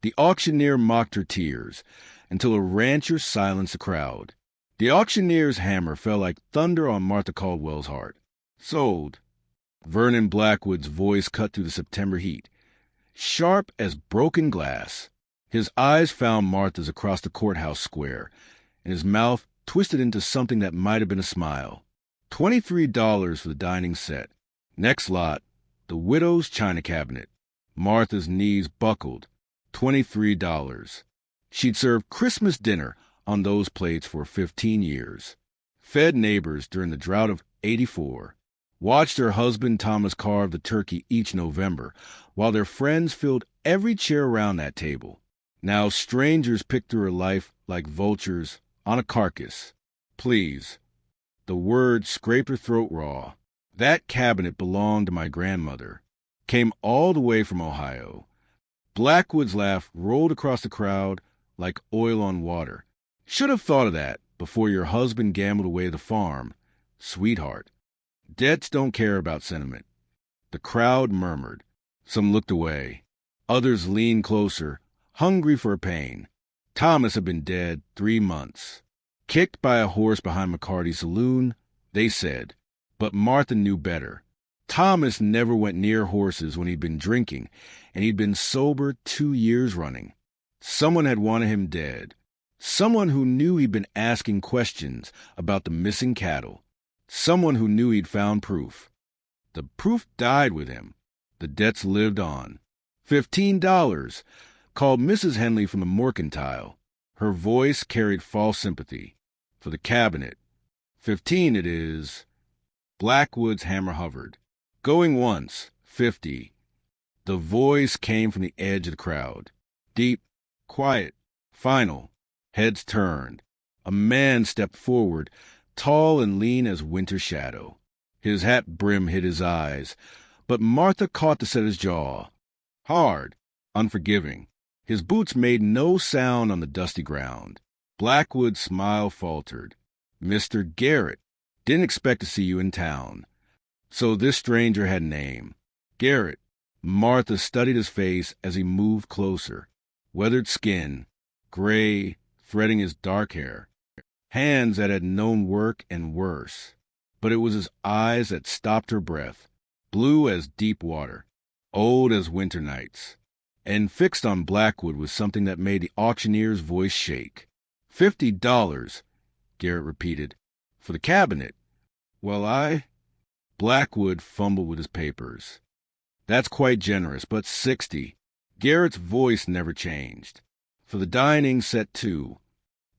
The auctioneer mocked her tears until a rancher silenced the crowd. The auctioneer's hammer fell like thunder on Martha Caldwell's heart. Sold. Vernon Blackwood's voice cut through the September heat, sharp as broken glass. His eyes found Martha's across the courthouse square, and his mouth twisted into something that might have been a smile. $23 for the dining set. Next lot, the widow's china cabinet. Martha's knees buckled. $23. She'd served Christmas dinner on those plates for 15 years. Fed neighbors during the drought of '84. Watched her husband Thomas carve the turkey each November, while their friends filled every chair around that table. Now strangers picked through her life like vultures on a carcass. Please. The words scraped her throat raw. That cabinet belonged to my grandmother. Came all the way from Ohio. Blackwood's laugh rolled across the crowd like oil on water. Should have thought of that before your husband gambled away the farm, sweetheart. Debts don't care about sentiment. The crowd murmured. Some looked away. Others leaned closer, hungry for pain. Thomas had been dead 3 months. Kicked by a horse behind McCarty's saloon, they said. But Martha knew better. Thomas never went near horses when he'd been drinking, and he'd been sober 2 years running. Someone had wanted him dead. Someone who knew he'd been asking questions about the missing cattle. Someone who knew he'd found proof. The proof died with him. The debts lived on. $15, called Mrs. Henley from the mercantile. Her voice carried false sympathy. For the cabinet. 15 it is. Blackwood's hammer hovered. Going once. 50. The voice came from the edge of the crowd. Deep, quiet, final. Heads turned. A man stepped forward, tall and lean as winter shadow. His hat brim hid his eyes, but Martha caught the set of his jaw. Hard, unforgiving. His boots made no sound on the dusty ground. Blackwood's smile faltered. Mr. Garrett, didn't expect to see you in town. So this stranger had a name. Garrett. Martha studied his face as he moved closer. Weathered skin, gray, threading his dark hair. Hands that had known work and worse. But it was his eyes that stopped her breath, blue as deep water, old as winter nights. And fixed on Blackwood was something that made the auctioneer's voice shake. $50, Garrett repeated. For the cabinet. Well, Blackwood fumbled with his papers. That's quite generous, but 60. Garrett's voice never changed. For the dining set too.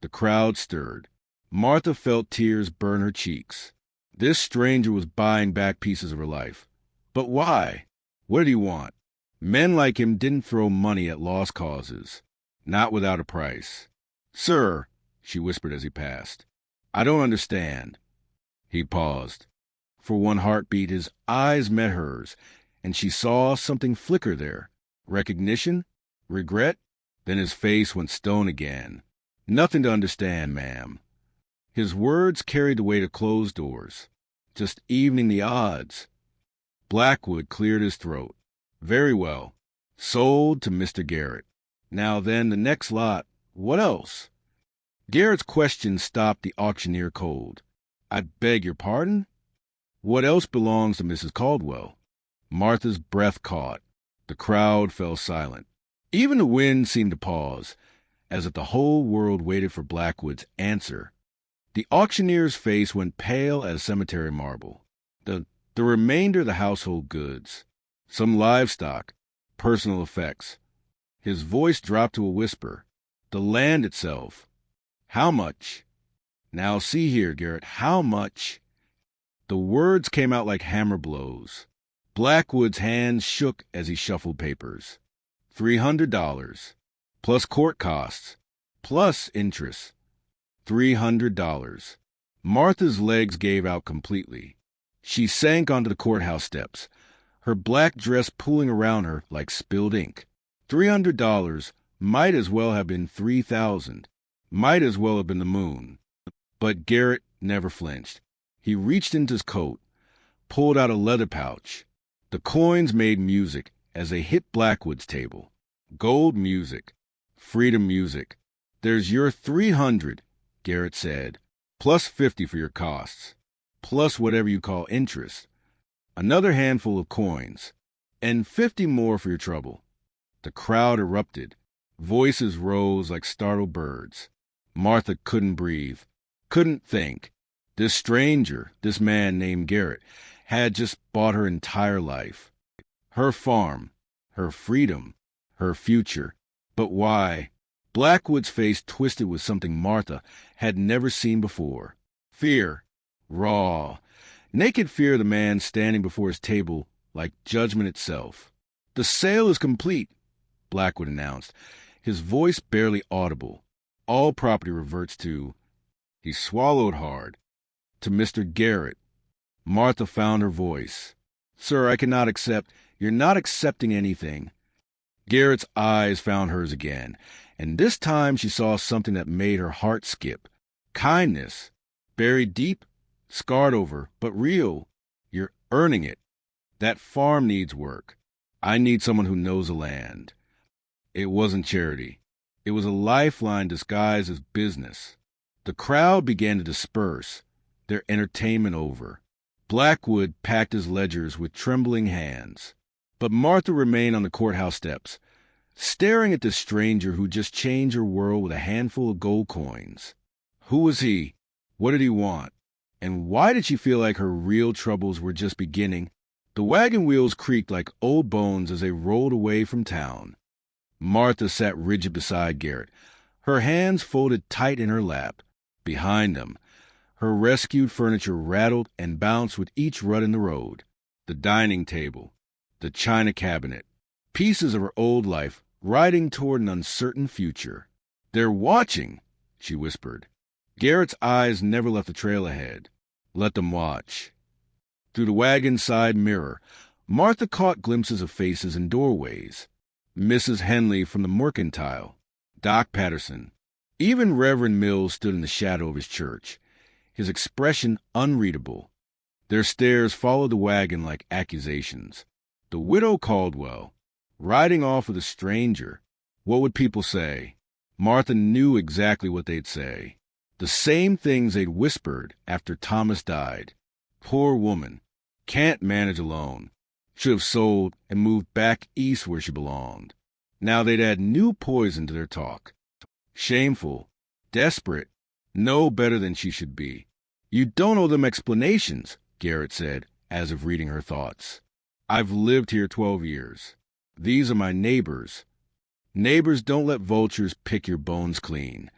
The crowd stirred. Martha felt tears burn her cheeks. This stranger was buying back pieces of her life. But why? What did he want? Men like him didn't throw money at lost causes. Not without a price. Sir, she whispered as he passed, I don't understand. He paused. For one heartbeat, his eyes met hers, and she saw something flicker there. Recognition? Regret? Then his face went stone again. Nothing to understand, ma'am. His words carried the weight of closed doors. Just evening the odds. Blackwood cleared his throat. Very well. Sold to Mr. Garrett. Now then, the next lot. What else? Garrett's question stopped the auctioneer cold. I beg your pardon? What else belongs to Mrs. Caldwell? Martha's breath caught. The crowd fell silent. Even the wind seemed to pause, as if the whole world waited for Blackwood's answer. The auctioneer's face went pale as cemetery marble. The remainder of the household goods. Some livestock. Personal effects. His voice dropped to a whisper. The land itself. How much? Now see here, Garrett, how much? The words came out like hammer blows. Blackwood's hands shook as he shuffled papers. $300. Plus court costs. Plus interest. $300. Martha's legs gave out completely. She sank onto the courthouse steps, her black dress pooling around her like spilled ink. $300 might as well have been 3,000. Might as well have been the moon. But Garrett never flinched. He reached into his coat, pulled out a leather pouch. The coins made music as they hit Blackwood's table. Gold music. Freedom music. There's your 300, Garrett said, plus 50 for your costs, plus whatever you call interest. Another handful of coins, and 50 more for your trouble. The crowd erupted. Voices rose like startled birds. Martha couldn't breathe, couldn't think. This stranger, this man named Garrett, had just bought her entire life. Her farm, her freedom, her future. But why? Blackwood's face twisted with something Martha had never seen before. Fear. Raw. Naked fear of the man standing before his table like judgment itself. "The sale is complete," Blackwood announced, his voice barely audible. "All property reverts to—" He swallowed hard. "To Mr. Garrett." Martha found her voice. "Sir, I cannot accept—" "You're not accepting anything." Garrett's eyes found hers again, and this time she saw something that made her heart skip. Kindness. Buried deep, scarred over, but real. "You're earning it. That farm needs work. I need someone who knows the land." It wasn't charity. It was a lifeline disguised as business. The crowd began to disperse, their entertainment over. Blackwood packed his ledgers with trembling hands. But Martha remained on the courthouse steps, staring at this stranger who just changed her world with a handful of gold coins. Who was he? What did he want? And why did she feel like her real troubles were just beginning? The wagon wheels creaked like old bones as they rolled away from town. Martha sat rigid beside Garrett, her hands folded tight in her lap. Behind them, her rescued furniture rattled and bounced with each rut in the road. The dining table, the china cabinet, pieces of her old life riding toward an uncertain future. "They're watching," she whispered. Garrett's eyes never left the trail ahead. Let them watch. Through the wagon's side mirror, Martha caught glimpses of faces in doorways. Mrs. Henley from the Mercantile, Doc Patterson. Even Reverend Mills stood in the shadow of his church, his expression unreadable. Their stares followed the wagon like accusations. The widow Caldwell, riding off with a stranger. What would people say? Martha knew exactly what they'd say. The same things they'd whispered after Thomas died. Poor woman. Can't manage alone. Should have sold and moved back east where she belonged. Now they'd add new poison to their talk. Shameful. Desperate. No better than she should be. "You don't owe them explanations," Garrett said, as if reading her thoughts. "I've lived here 12 years. These are my neighbors. Neighbors don't let vultures pick your bones clean."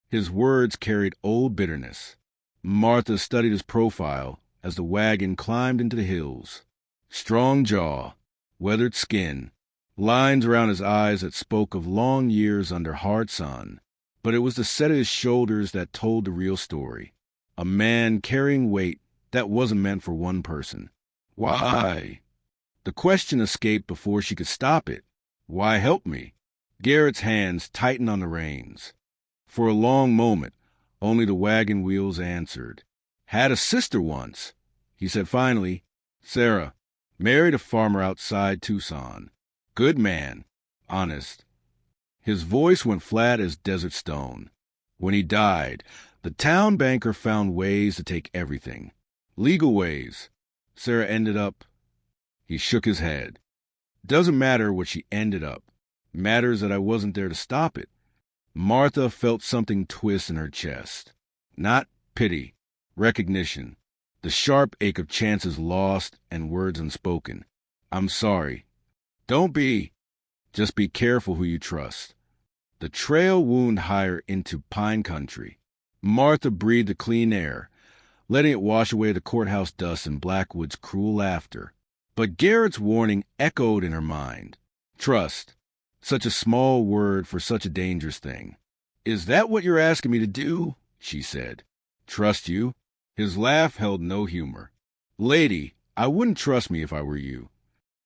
His words carried old bitterness. Martha studied his profile as the wagon climbed into the hills. Strong jaw, weathered skin, lines around his eyes that spoke of long years under hard sun. But it was the set of his shoulders that told the real story. A man carrying weight that wasn't meant for one person. Why? The question escaped before she could stop it. Why help me? Garrett's hands tightened on the reins. For a long moment, only the wagon wheels answered. "Had a sister once," he said finally. "Sarah. Married a farmer outside Tucson. Good man. Honest." His voice went flat as desert stone. When he died, the town banker found ways to take everything. Legal ways. Sarah ended up... He shook his head. "Doesn't matter what she ended up. Matters that I wasn't there to stop it." Martha felt something twist in her chest. Not pity, recognition. The sharp ache of chances lost and words unspoken. "I'm sorry." "Don't be. Just be careful who you trust." The trail wound higher into pine country. Martha breathed the clean air, letting it wash away the courthouse dust and Blackwood's cruel laughter. But Garrett's warning echoed in her mind. Trust. Such a small word for such a dangerous thing. "Is that what you're asking me to do?" she said. "Trust you?" His laugh held no humor. "Lady, I wouldn't trust me if I were you."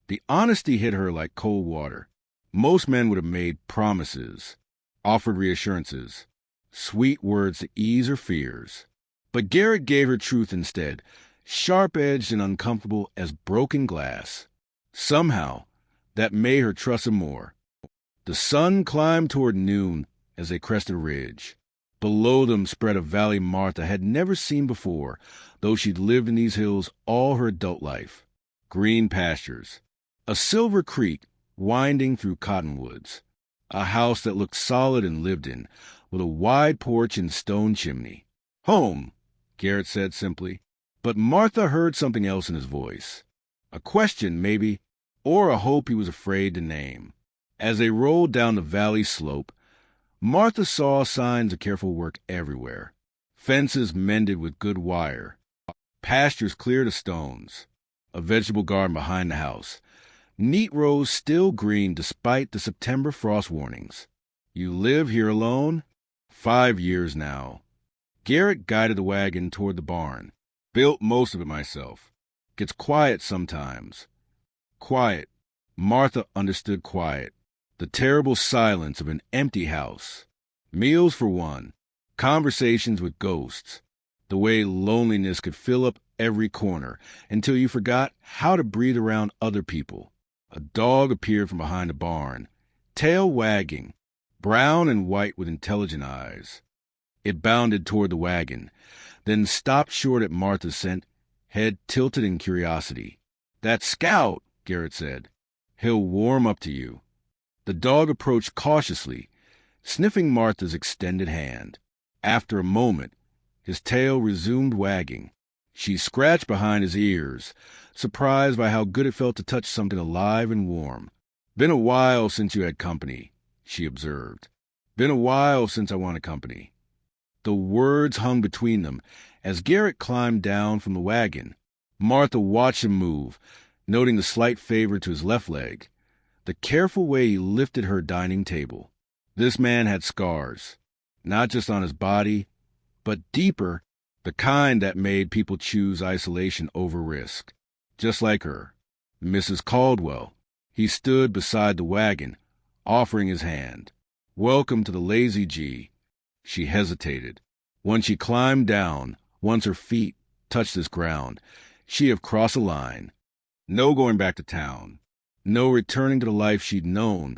The honesty hit her like cold water. Most men would have made promises, offered reassurances, sweet words to ease her fears. But Garrett gave her truth instead, sharp-edged and uncomfortable as broken glass. Somehow, that made her trust him more. The sun climbed toward noon as they crested a ridge. Below them spread a valley Martha had never seen before, though she'd lived in these hills all her adult life. Green pastures. A silver creek winding through cottonwoods. A house that looked solid and lived in, with a wide porch and stone chimney. Home, Garrett said simply. But Martha heard something else in his voice. A question, maybe, or a hope he was afraid to name. As they rolled down the valley slope, Martha saw signs of careful work everywhere. Fences mended with good wire. Pastures cleared of stones. A vegetable garden behind the house. Neat rows still green despite the September frost warnings. You live here alone? 5 years now. Garrett guided the wagon toward the barn. Built most of it myself. Gets quiet sometimes. Quiet. Martha understood quiet. The terrible silence of an empty house. Meals for one. Conversations with ghosts. The way loneliness could fill up every corner until you forgot how to breathe around other people. A dog appeared from behind the barn, tail wagging, brown and white with intelligent eyes. It bounded toward the wagon, then stopped short at Martha's scent, head tilted in curiosity. "That's Scout," Garrett said. "He'll warm up to you." The dog approached cautiously, sniffing Martha's extended hand. After a moment, his tail resumed wagging. She scratched behind his ears, surprised by how good it felt to touch something alive and warm. "Been a while since you had company," she observed. "Been a while since I wanted company." The words hung between them as Garrett climbed down from the wagon. Martha watched him move, noting the slight favor to his left leg, the careful way he lifted her dining table. This man had scars, not just on his body, but deeper, the kind that made people choose isolation over risk. Just like her, Mrs. Caldwell. He stood beside the wagon, offering his hand. "Welcome to the Lazy G." She hesitated. Once she climbed down, once her feet touched this ground, she'd have crossed a line. No going back to town. No returning to the life she'd known,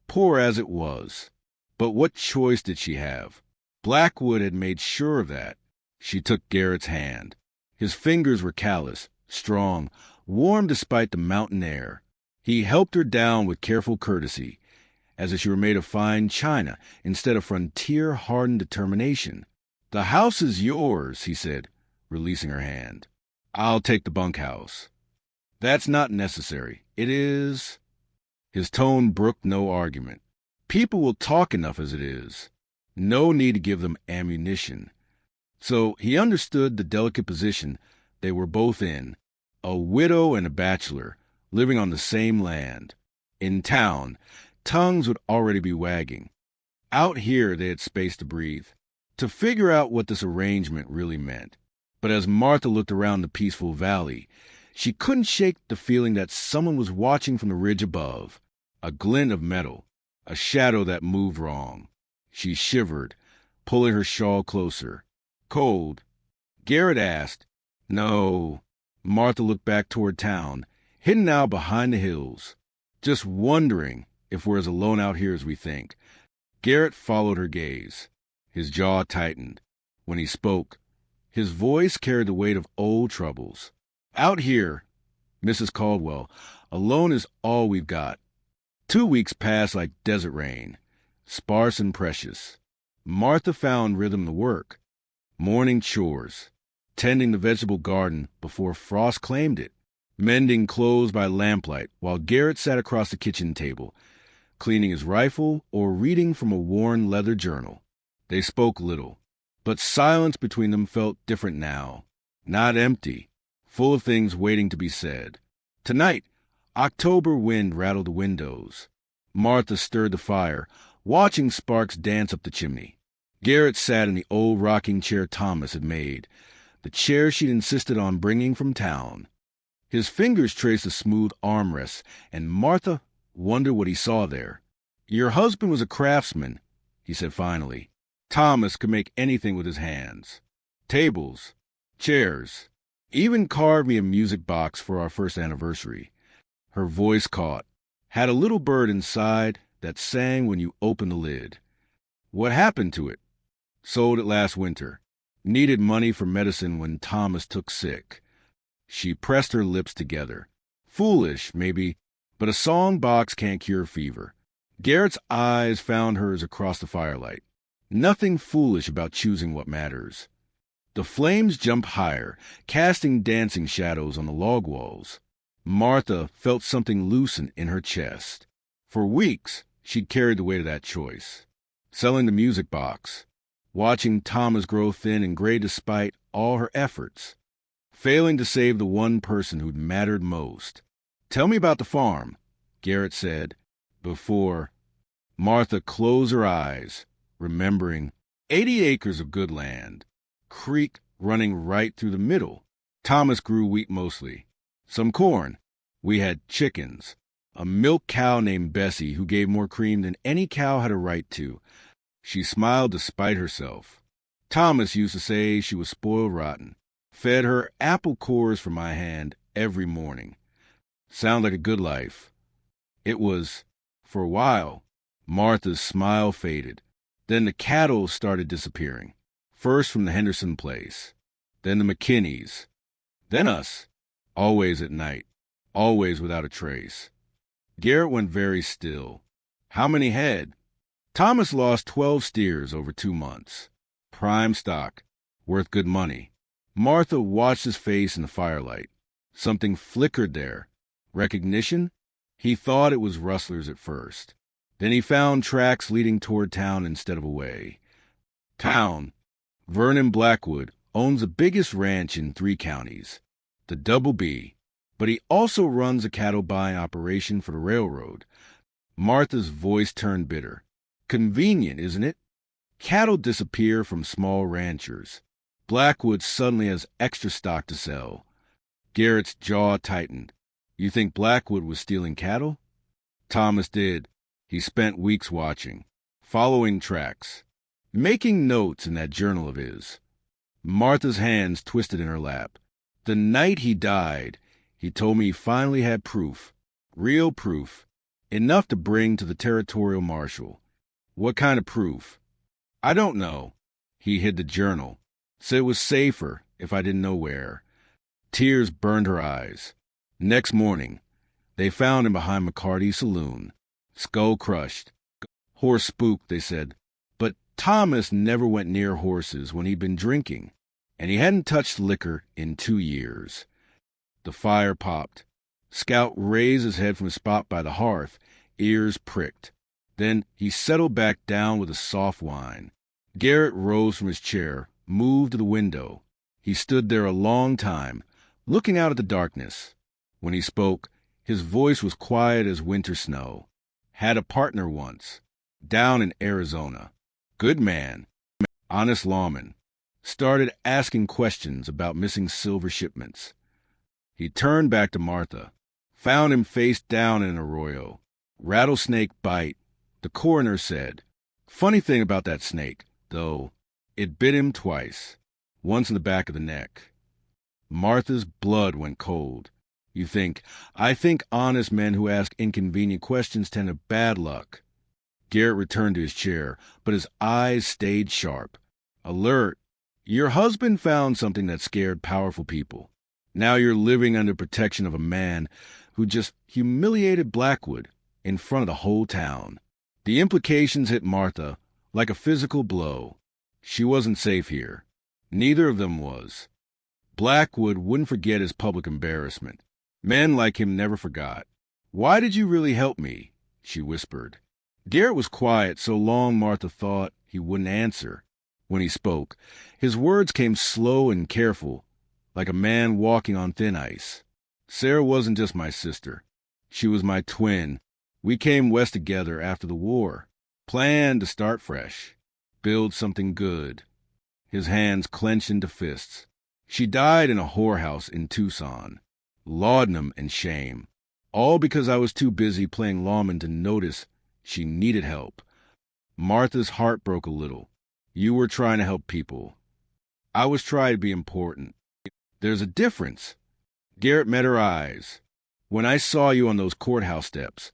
poor as it was. But what choice did she have? Blackwood had made sure of that. She took Garrett's hand. His fingers were callous, strong, warm despite the mountain air. He helped her down with careful courtesy, as if she were made of fine china instead of frontier-hardened determination. "The house is yours," he said, releasing her hand. "I'll take the bunkhouse." "That's not necessary. It is." His tone brooked no argument. "People will talk enough as it is. No need to give them ammunition." So he understood the delicate position they were both in, a widow and a bachelor, living on the same land. In town, tongues would already be wagging. Out here they had space to breathe, to figure out what this arrangement really meant. But as Martha looked around the peaceful valley, she couldn't shake the feeling that someone was watching from the ridge above. A glint of metal, a shadow that moved wrong. She shivered, pulling her shawl closer. "Cold?" Garrett asked. "No." Martha looked back toward town, hidden now behind the hills. "Just wondering if we're as alone out here as we think." Garrett followed her gaze. His jaw tightened. When he spoke, his voice carried the weight of old troubles. "Out here, Mrs. Caldwell, alone is all we've got. 2 weeks passed like desert rain, sparse and precious. Martha found rhythm to work. Morning chores, tending the vegetable garden before frost claimed it, mending clothes by lamplight while Garrett sat across the kitchen table, cleaning his rifle or reading from a worn leather journal. They spoke little, but silence between them felt different now, not empty, full of things waiting to be said. Tonight, October wind rattled the windows. Martha stirred the fire, watching sparks dance up the chimney. Garrett sat in the old rocking chair Thomas had made, the chair she'd insisted on bringing from town. His fingers traced the smooth armrests, and Martha wondered what he saw there. "Your husband was a craftsman," he said finally. "Thomas could make anything with his hands. Tables, chairs, even carved me a music box for our first anniversary." Her voice caught. "Had a little bird inside, that sang when you opened the lid. What happened to it? Sold it last winter. Needed money for medicine when Thomas took sick. She pressed her lips together. Foolish, maybe, but a song box can't cure fever. Garrett's eyes found hers across the firelight. Nothing foolish about choosing what matters. The flames jumped higher, casting dancing shadows on the log walls. Martha felt something loosen in her chest. For weeks, she'd carried the weight of that choice. Selling the music box. Watching Thomas grow thin and gray despite all her efforts. Failing to save the one person who'd mattered most. Tell me about the farm, Garrett said, before Martha closed her eyes, remembering 80 acres of good land, creek running right through the middle. Thomas grew wheat mostly. Some corn. We had chickens. A milk cow named Bessie who gave more cream than any cow had a right to. She smiled despite herself. Thomas used to say she was spoiled rotten. Fed her apple cores from my hand every morning. Sound like a good life. It was, for a while. Martha's smile faded. Then the cattle started disappearing. First from the Henderson place. Then the McKinneys. Then us. Always at night. Always without a trace. Garrett went very still. How many head? Thomas lost 12 steers over 2 months. Prime stock. Worth good money. Martha watched his face in the firelight. Something flickered there. Recognition? He thought it was rustlers at first. Then he found tracks leading toward town instead of away. Town. Vernon Blackwood owns the biggest ranch in 3 counties, the Double B, but he also runs a cattle buying operation for the railroad. Martha's voice turned bitter. Convenient, isn't it? Cattle disappear from small ranchers. Blackwood suddenly has extra stock to sell. Garrett's jaw tightened. You think Blackwood was stealing cattle? Thomas did. He spent weeks watching, following tracks, making notes in that journal of his. Martha's hands twisted in her lap. The night he died, he told me he finally had proof, real proof, enough to bring to the territorial marshal. What kind of proof? I don't know. He hid the journal. Said it was safer if I didn't know where. Tears burned her eyes. Next morning, they found him behind McCarty's saloon. Skull crushed. Horse spooked, they said. But Thomas never went near horses when he'd been drinking, and he hadn't touched liquor in 2 years. The fire popped. Scout raised his head from his spot by the hearth, ears pricked. Then he settled back down with a soft whine. Garrett rose from his chair, moved to the window. He stood there a long time, looking out at the darkness. When he spoke, his voice was quiet as winter snow. Had a partner once, down in Arizona. Good man, honest lawman. Started asking questions about missing silver shipments. He turned back to Martha. Found him face down in an arroyo. Rattlesnake bite, the coroner said. Funny thing about that snake, though, it bit him twice, once in the back of the neck. Martha's blood went cold. I think honest men who ask inconvenient questions tend to bad luck. Garrett returned to his chair, but his eyes stayed sharp. Alert. Your husband found something that scared powerful people. Now you're living under protection of a man who just humiliated Blackwood in front of the whole town. The implications hit Martha like a physical blow. She wasn't safe here. Neither of them was. Blackwood wouldn't forget his public embarrassment. Men like him never forgot. Why did you really help me? She whispered. Garrett was quiet so long Martha thought he wouldn't answer. When he spoke, his words came slow and careful, like a man walking on thin ice. Sarah wasn't just my sister. She was my twin. We came west together after the war. Planned to start fresh. Build something good. His hands clenched into fists. She died in a whorehouse in Tucson. Laudanum and shame. All because I was too busy playing lawman to notice she needed help. Martha's heart broke a little. You were trying to help people. I was trying to be important. There's a difference. Garrett met her eyes. When I saw you on those courthouse steps,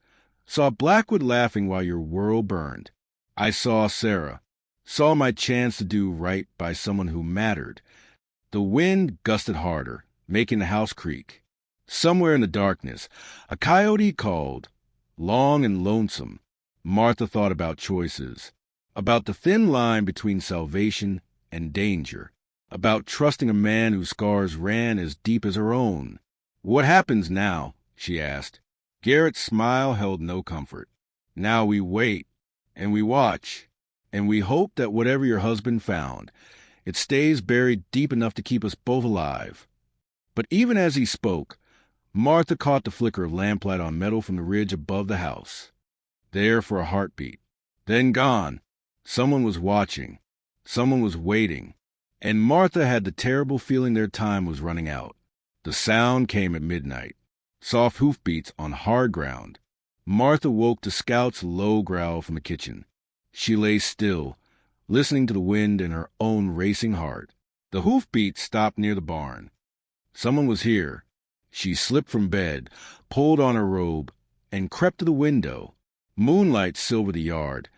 Saw Blackwood laughing while your world burned. I saw Sarah. Saw my chance to do right by someone who mattered. The wind gusted harder, making the house creak. Somewhere in the darkness, a coyote called, long and lonesome. Martha thought about choices, about the thin line between salvation and danger, about trusting a man whose scars ran as deep as her own. What happens now? She asked. Garrett's smile held no comfort. Now we wait, and we watch, and we hope that whatever your husband found, it stays buried deep enough to keep us both alive. But even as he spoke, Martha caught the flicker of lamplight on metal from the ridge above the house. There for a heartbeat. Then gone. Someone was watching. Someone was waiting. And Martha had the terrible feeling their time was running out. The sound came at midnight. Soft hoofbeats on hard ground. Martha woke to Scout's low growl from the kitchen. She lay still, listening to the wind and her own racing heart. The hoofbeats stopped near the barn. Someone was here. She slipped from bed, pulled on her robe, and crept to the window. Moonlight silvered the yard,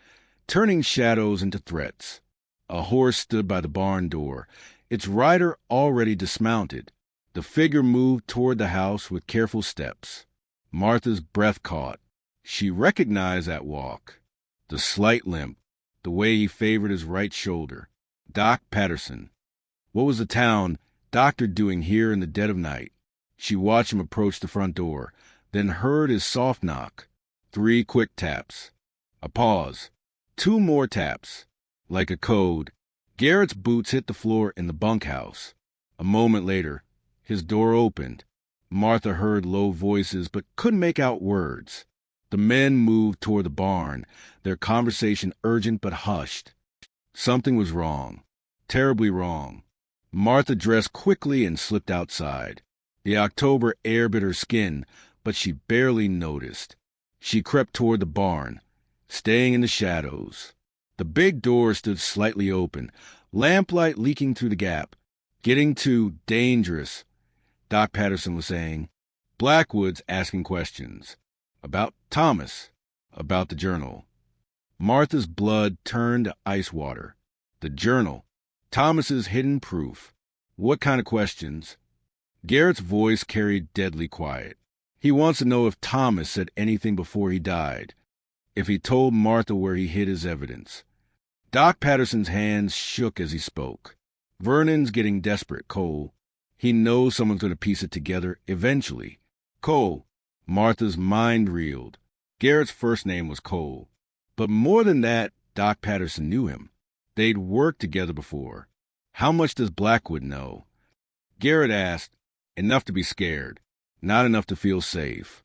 turning shadows into threats. A horse stood by the barn door, its rider already dismounted. The figure moved toward the house with careful steps. Martha's breath caught. She recognized that walk. The slight limp, the way he favored his right shoulder. Doc Patterson. What was the town doctor doing here in the dead of night? She watched him approach the front door, then heard his soft knock. 3 quick taps. A pause. 2 more taps. Like a code, Garrett's boots hit the floor in the bunkhouse. A moment later, his door opened. Martha heard low voices but couldn't make out words. The men moved toward the barn, their conversation urgent but hushed. Something was wrong. Terribly wrong. Martha dressed quickly and slipped outside. The October air bit her skin, but she barely noticed. She crept toward the barn, staying in the shadows. The big door stood slightly open, lamplight leaking through the gap. Getting too dangerous, Doc Patterson was saying. Blackwood's asking questions. About Thomas. About the journal. Martha's blood turned to ice water. The journal. Thomas's hidden proof. What kind of questions? Garrett's voice carried deadly quiet. He wants to know if Thomas said anything before he died. If he told Martha where he hid his evidence. Doc Patterson's hands shook as he spoke. Vernon's getting desperate, Cole. He knows someone's going to piece it together eventually. Cole. Martha's mind reeled. Garrett's first name was Cole. But more than that, Doc Patterson knew him. They'd worked together before. How much does Blackwood know? Garrett asked. Enough to be scared. Not enough to feel safe.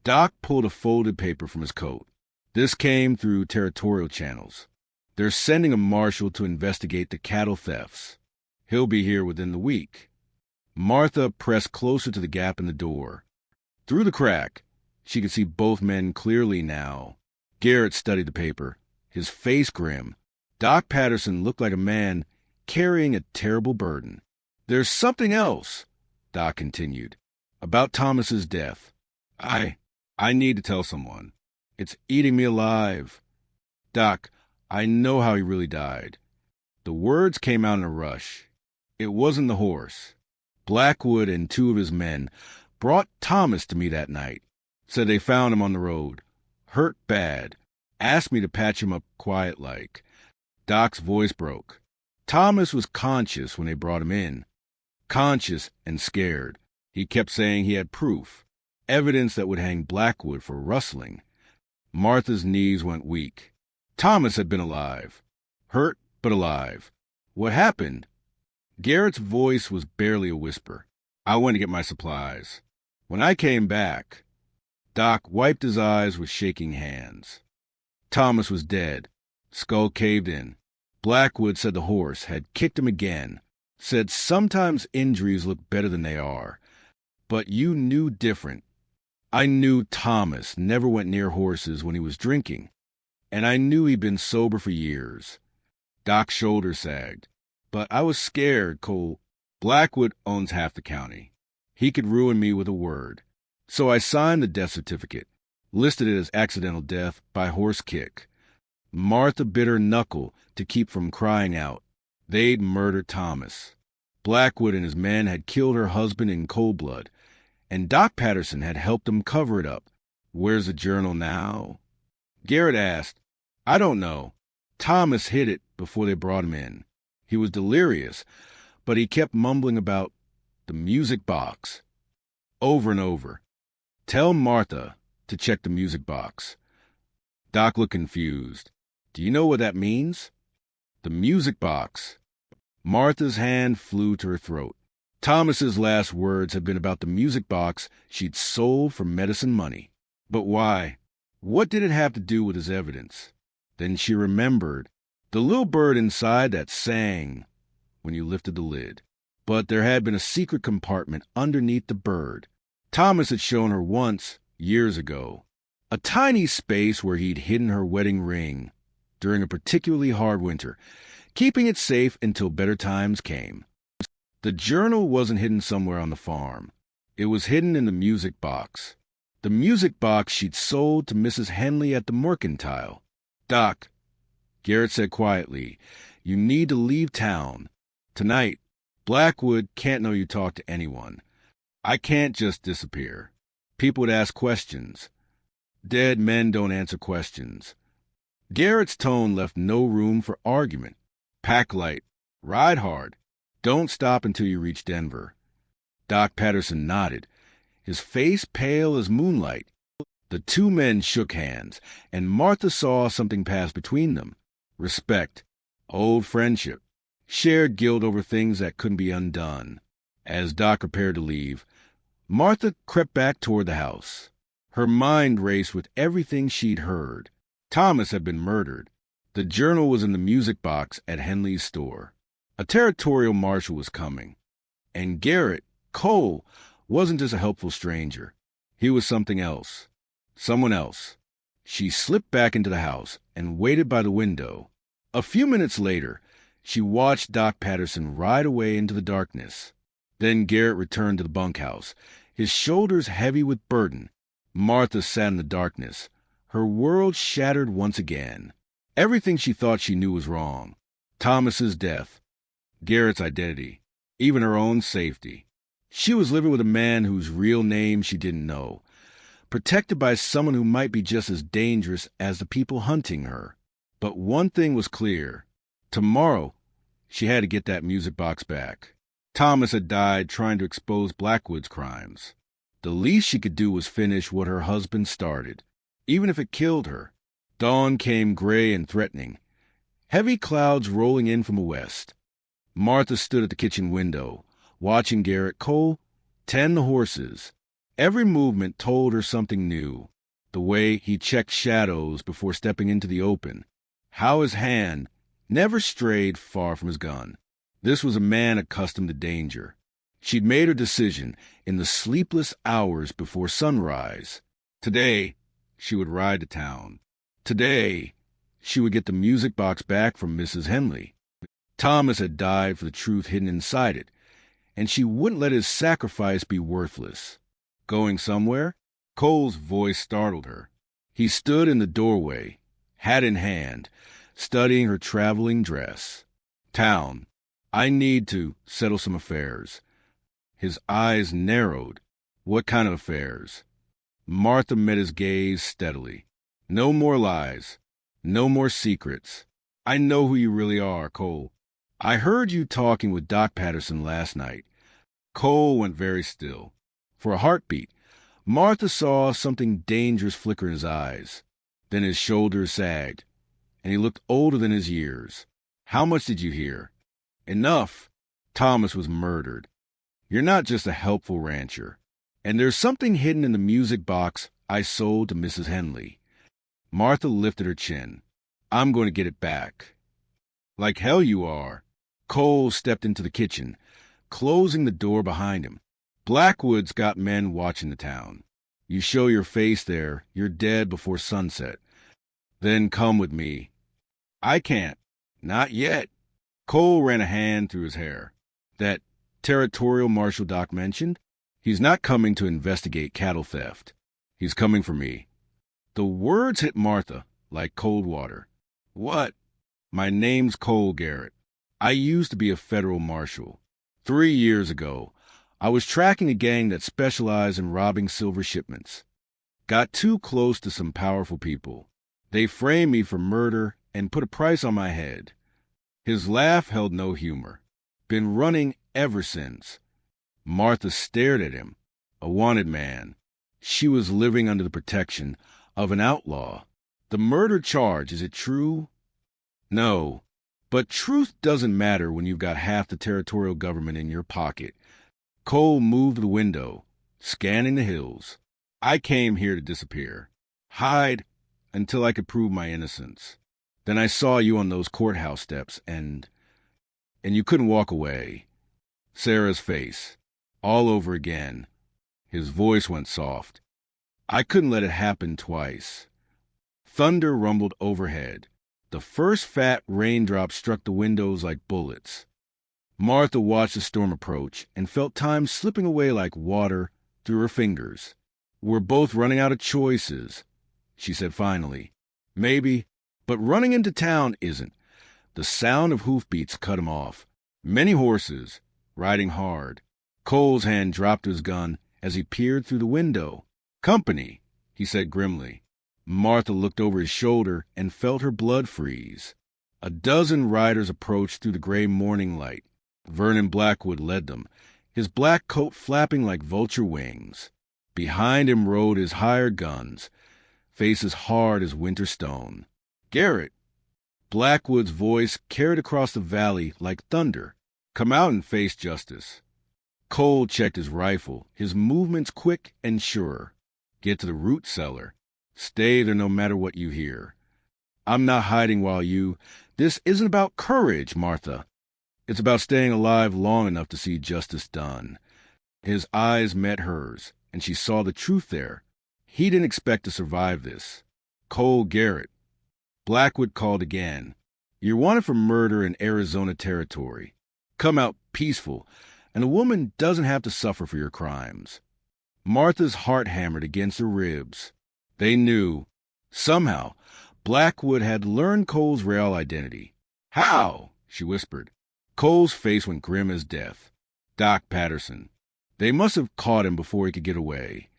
Doc pulled a folded paper from his coat. This came through territorial channels. They're sending a marshal to investigate the cattle thefts. He'll be here within the week. Martha pressed closer to the gap in the door. Through the crack, she could see both men clearly now. Garrett studied the paper, his face grim. Doc Patterson looked like a man carrying a terrible burden. There's something else, Doc continued, about Thomas's death. I need to tell someone. It's eating me alive. Doc, I know how he really died. The words came out in a rush. It wasn't the horse. Blackwood and 2 of his men brought Thomas to me that night. Said they found him on the road. Hurt bad. Asked me to patch him up quiet-like. Doc's voice broke. Thomas was conscious when they brought him in. Conscious and scared. He kept saying he had proof. Evidence that would hang Blackwood for rustling. Martha's knees went weak. Thomas had been alive. Hurt, but alive. What happened? Garrett's voice was barely a whisper. I went to get my supplies. When I came back, Doc wiped his eyes with shaking hands. Thomas was dead. Skull caved in. Blackwood said the horse had kicked him again. Said sometimes injuries look better than they are. But you knew different. I knew Thomas never went near horses when he was drinking. And I knew he'd been sober for years. Doc's shoulder sagged. But I was scared, Cole. Blackwood owns half the county. He could ruin me with a word. So I signed the death certificate. listed it as accidental death by horse kick. Martha bit her knuckle to keep from crying out. They'd murdered Thomas. Blackwood and his men had killed her husband in cold blood, and Doc Patterson had helped them cover it up. Where's the journal now? Garrett asked. I don't know. Thomas hid it before they brought him in. He was delirious, but he kept mumbling about the music box over and over. Tell Martha to check the music box. Doc looked confused. Do you know what that means? The music box. Martha's hand flew to her throat. Thomas's last words had been about the music box she'd sold for medicine money. But why? What did it have to do with his evidence? Then she remembered the little bird inside that sang when you lifted the lid. But there had been a secret compartment underneath the bird. Thomas had shown her once, years ago, a tiny space where he'd hidden her wedding ring during a particularly hard winter, keeping it safe until better times came. The journal wasn't hidden somewhere on the farm. It was hidden in the music box. The music box she'd sold to Mrs. Henley at the mercantile. Doc, Garrett said quietly, you need to leave town. Tonight, Blackwood can't know you talked to anyone. I can't just disappear. People would ask questions. Dead men don't answer questions. Garrett's tone left no room for argument. Pack light. Ride hard. Don't stop until you reach Denver. Doc Patterson nodded, his face pale as moonlight. The two men shook hands, and Martha saw something pass between them. Respect, old friendship, shared guilt over things that couldn't be undone. As Doc prepared to leave, Martha crept back toward the house. Her mind raced with everything she'd heard. Thomas had been murdered. The journal was in the music box at Henley's store. A territorial marshal was coming. And Garrett, Cole, wasn't just a helpful stranger. He was something else. Someone else. She slipped back into the house and waited by the window. A few minutes later, she watched Doc Patterson ride away into the darkness. Then Garrett returned to the bunkhouse, his shoulders heavy with burden. Martha sat in the darkness, her world shattered once again. Everything she thought she knew was wrong. Thomas's death, Garrett's identity, even her own safety. She was living with a man whose real name she didn't know, protected by someone who might be just as dangerous as the people hunting her. But one thing was clear. Tomorrow, she had to get that music box back. Thomas had died trying to expose Blackwood's crimes. The least she could do was finish what her husband started, even if it killed her. Dawn came gray and threatening, heavy clouds rolling in from the west. Martha stood at the kitchen window, watching Garrett Cole tend the horses. Every movement told her something new. The way he checked shadows before stepping into the open. How his hand never strayed far from his gun. This was a man accustomed to danger. She'd made her decision in the sleepless hours before sunrise. Today, she would ride to town. Today, she would get the music box back from Mrs. Henley. Thomas had died for the truth hidden inside it, and she wouldn't let his sacrifice be worthless. Going somewhere? Cole's voice startled her. He stood in the doorway, hat in hand, studying her traveling dress. Town. I need to settle some affairs. His eyes narrowed. What kind of affairs? Martha met his gaze steadily. No more lies. No more secrets. I know who you really are, Cole. I heard you talking with Doc Patterson last night. Cole went very still. For a heartbeat, Martha saw something dangerous flicker in his eyes. Then his shoulders sagged, and he looked older than his years. How much did you hear? Enough. Thomas was murdered. You're not just a helpful rancher. And there's something hidden in the music box I sold to Mrs. Henley. Martha lifted her chin. I'm going to get it back. Like hell you are. Cole stepped into the kitchen, closing the door behind him. Blackwood's got men watching the town. You show your face there, you're dead before sunset. Then come with me. I can't. Not yet. Cole ran a hand through his hair. That territorial marshal Doc mentioned? He's not coming to investigate cattle theft. He's coming for me. The words hit Martha like cold water. What? My name's Cole Garrett. I used to be a federal marshal. 3 years ago, I was tracking a gang that specialized in robbing silver shipments. Got too close to some powerful people. They framed me for murder and put a price on my head. His laugh held no humor. Been running ever since. Martha stared at him. A wanted man. She was living under the protection of an outlaw. The murder charge, is it true? No. But truth doesn't matter when you've got half the territorial government in your pocket. Cole moved to the window, scanning the hills. I came here to disappear. Hide until I could prove my innocence. Then I saw you on those courthouse steps, and you couldn't walk away. Sarah's face, all over again. His voice went soft. I couldn't let it happen twice. Thunder rumbled overhead. The first fat raindrop struck the windows like bullets. Martha watched the storm approach and felt time slipping away like water through her fingers. We're both running out of choices, she said finally. Maybe, but running into town isn't. The sound of hoofbeats cut him off. Many horses, riding hard. Cole's hand dropped to his gun as he peered through the window. Company, he said grimly. Martha looked over his shoulder and felt her blood freeze. A dozen riders approached through the gray morning light. Vernon Blackwood led them, his black coat flapping like vulture wings. Behind him rode his hired guns, faces hard as winter stone. Garrett! Blackwood's voice carried across the valley like thunder. Come out and face justice. Cole checked his rifle, his movements quick and sure. Get to the root cellar. Stay there no matter what you hear. I'm not hiding while you... This isn't about courage, Martha. It's about staying alive long enough to see justice done. His eyes met hers, and she saw the truth there. He didn't expect to survive this. Cole Garrett. Blackwood called again. You're wanted for murder in Arizona territory. Come out peaceful, and a woman doesn't have to suffer for your crimes. Martha's heart hammered against her ribs. They knew. Somehow, Blackwood had learned Cole's real identity. How? She whispered. Cole's face went grim as death. Doc Patterson. They must have caught him before he could get away.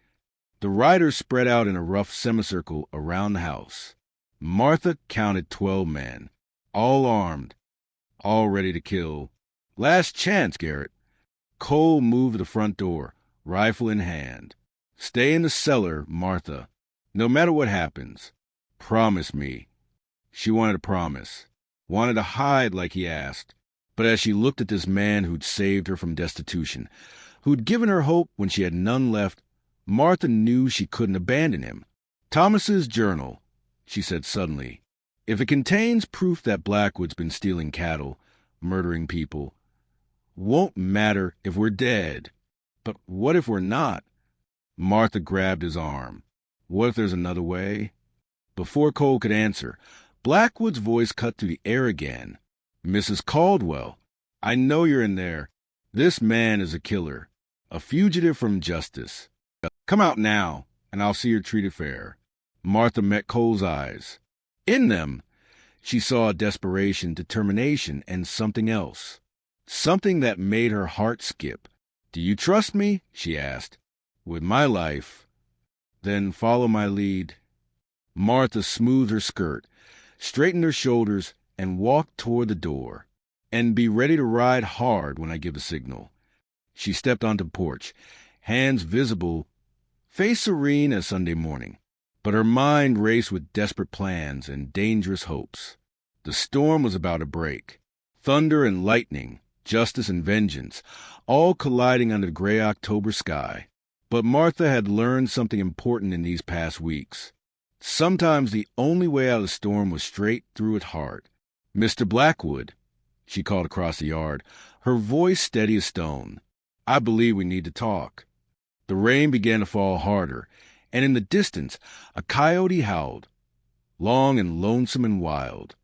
The riders spread out in a rough semicircle around the house. Martha counted 12 men, all armed, all ready to kill. Last chance, Garrett. Cole moved to the front door, rifle in hand. Stay in the cellar, Martha. No matter what happens. Promise me. She wanted a promise. Wanted to hide like he asked. But as she looked at this man who'd saved her from destitution, who'd given her hope when she had none left, Martha knew she couldn't abandon him. Thomas's journal, she said suddenly. If it contains proof that Blackwood's been stealing cattle, murdering people, won't matter if we're dead. But what if we're not? Martha grabbed his arm. What if there's another way? Before Cole could answer, Blackwood's voice cut through the air again. Mrs. Caldwell, I know you're in there. This man is a killer, a fugitive from justice. Come out now, and I'll see you're treated fair. Martha met Cole's eyes. In them, she saw desperation, determination, and something else. Something that made her heart skip. Do you trust me? She asked. With my life. Then follow my lead. Martha smoothed her skirt, straightened her shoulders, and walked toward the door. And be ready to ride hard when I give the signal. She stepped onto the porch, hands visible, face serene as Sunday morning. But her mind raced with desperate plans and dangerous hopes. The storm was about to break. Thunder and lightning, justice and vengeance, all colliding under the gray October sky. But Martha had learned something important in these past weeks. Sometimes the only way out of the storm was straight through its heart. Mr. Blackwood, she called across the yard, her voice steady as stone. I believe we need to talk. The rain began to fall harder, and in the distance a coyote howled, long and lonesome and wild.